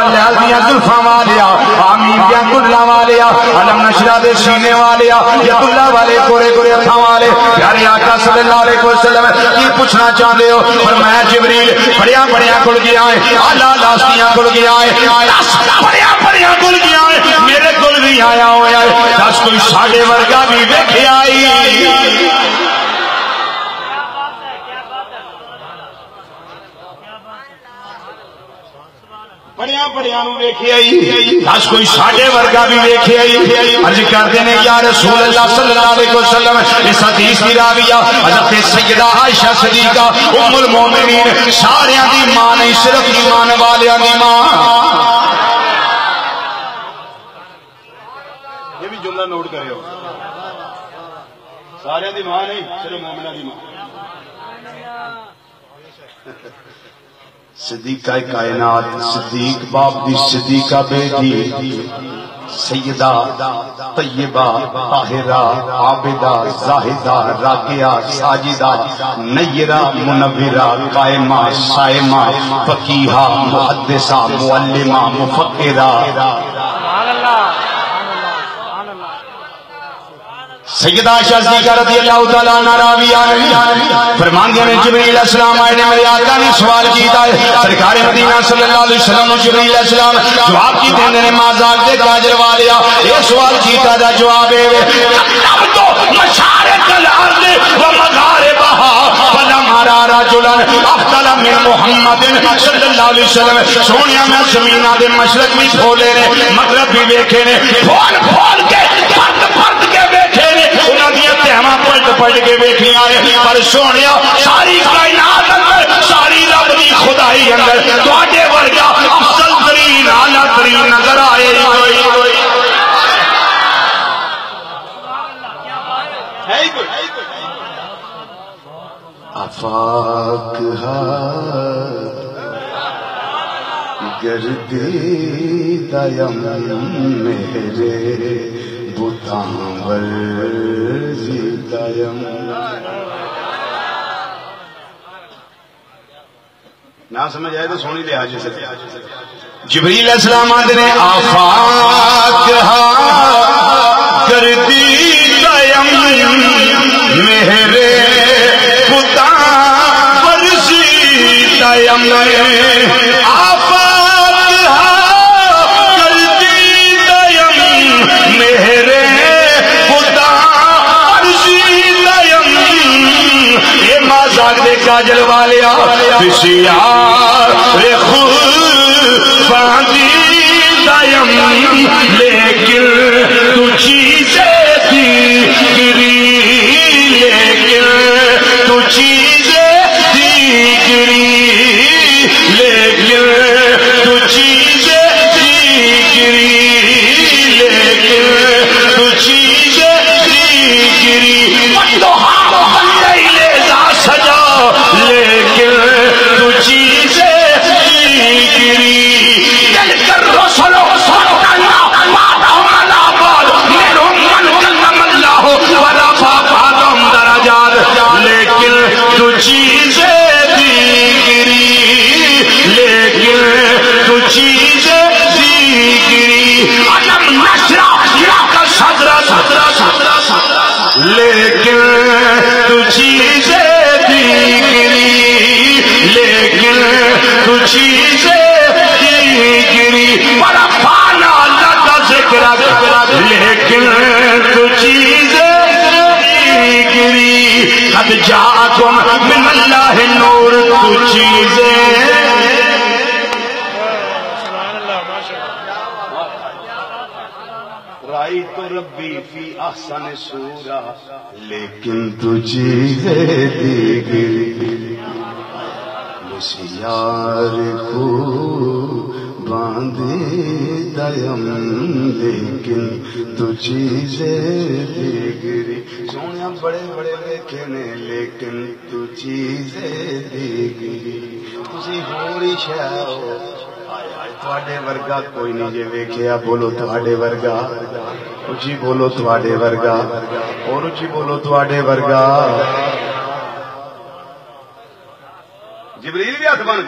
ملیال دیا زلفاں والیا آمین دیا گلاں والیا علم نشرہ دے سینے والیا ید اللہ والے گورے گورے ہتھاں والے پیارے آقا صلی اللہ علیہ وسلم کی پوچھنا چاہتے ہو فرمایا جبریل بڑیا بڑیا کھل گیا ہے آلہ لاستیاں کھل گیا ہے بڑیا بڑیا کھل گیا ہے میرے کل بھی آیا ہویا ہے دس کوئی ساڑھے ورگا بھی ویکھے آئی بڑیاں بڑیاں نو ویکھے آئی دس کوئی ساڑھے ورگا بھی ویکھے آئی عرض کرتے ہیں یا رسول اللہ صلی اللہ علیہ وسلم اس حدیث کی راویہ حضرت سیدہ عائشہ صدیقہ ام المومنین ساریاں دی ماں نہیں صرف ایمان والیاں دی ماں یہ بھی جملہ نوٹ کرے ہو ساریاں دی ماں نہیں صرف مومنہ دی ماں صدیقہ کائنات صدیق باپ دی صدیقہ بیٹی سیدہ طیبہ طاہرہ عابدہ زاہدہ راکعہ ساجدہ نیرہ منورہ قائمہ صائمہ فقیہہ محدثہ معلمہ مفکرہ سیدہ عائشہ صدیقہ رضی اللہ تعالیٰ عنہ راویہ فرمان دیا نے جبریل علیہ السلام آئے نے میرے آقا نے سوال کیتا ہے سرکار مدینہ صلی اللہ علیہ وسلم نے جبریل علیہ السلام جواب کی دینے نے مازاق دے کاجر والیا یہ سوال کیتا دا جواب ہے قدم تو مشارق الارض و مغاربہا فلم ارا رجلا افضل من محمد صلی اللہ علیہ وسلم سونیا میں زمینہ دے مشرق بھی کھولے نے مغرب بھی بیکھے نے کھول کھول کے فرد فرد کے بیکھے نے انہاں دیا تہمہ پلٹ پلٹ کے بیٹھی آئے پر سونیا ساری کائنات اندر ساری رب دی خدائی اندر تواڈے ورگا افضل ترین اعلیٰ ترین نظر آئے آفاق گردی دیم میرے بتاں ورزی دیم نہ سمجھ آئے تو سونی لے آج سے جبریل علیہ السلام آدھے نے آفاق گردی دیم میرے بتاں ورزی دیم کاجل والیا بسیار خود باندھی دائم لیکن تو چیزیں دیگری لیکن تو چیزیں دیگری لیکن تو چیزیں دیگری لیکن تو چیزیں دیگری سجا لیکن تو چیزیں دیگری دل کر رسول سلطنہ مادام الاباد منہم من کلم اللہ ورفع بعضهم درجات لیکن تو چیزیں دیگری لیکن تو چیزیں دیگری علم نشرح لک صدرک لیکن تو چیزیں لیکن تو چیزیں دیگری ورفعنا لک ذکرک لیکن تو چیزیں دیگری قد جاءکم من اللہ نور تو چیزیں رأیت ربی فی احسن صورہ لیکن تو چیزیں دیگری بسیار کو باندھے دیم لیکن تو چیزیں دیگری سونیا بڑے بڑے دیکھے نے لیکن تو چیزیں دیگری تسی ہوری شاہ ہو تواڈے ورگا کوئی نہیں جے ویکھیا بولو تواڈے ورگا اچھی بولو تواڈے ورگا اور اچھی بولو تواڈے ورگا جبریل بھی ہاتھ بن